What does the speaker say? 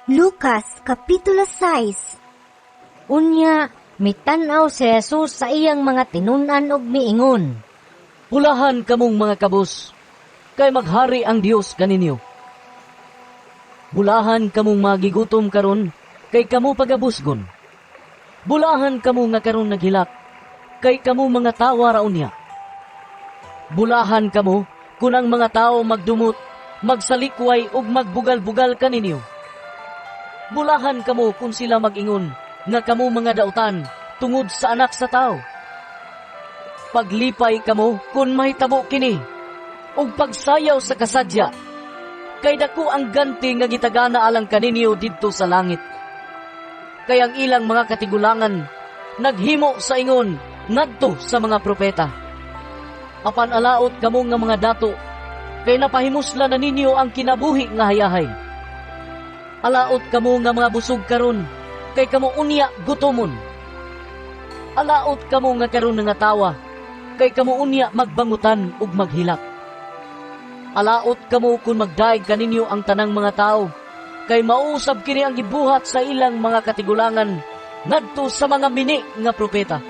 Lucas Kapitulo 6. Unya, mitanaw si Jesus sa iyang mga tinunan og miingon, Pulahan kamong mga kabus, kay maghari ang Dios kaninyo. Bulahan kamong magigutom karon, kay kamo pagabusgon. Bulahan kamo nga karon naghilak, kay kamo mga tawa raon niya. Bulahan kamo kung ang mga tao magdumot, magsalikway ug magbugal-bugal kaninyo. Bulahan kamo kung sila magingon nga kamo mga dautan tungod sa anak sa tao. Paglipay kamo kung mahitabo kini, ug pagsayaw sa kasadya, kay dako ang ganti nga gitagana alang kaninyo didto sa langit. Kay ang ilang mga katigulangan naghimo sa ingon ngadto sa mga propeta. Apan alaot kamo nga mga dato, kay napahimusla na ninyo ang kinabuhi nga hayahay. Alaot kamo nga mga busog karon, kay kamo unya gutomon. Alaot kamo nga karon nga tawa, kay kamo unya magbangutan ug maghilak. Alaot kamo kung magdaig kaninyo ang tanang mga tao, kay mauusab kini ang gibuhat sa ilang mga katigulangan ngadto sa mga mini nga propeta.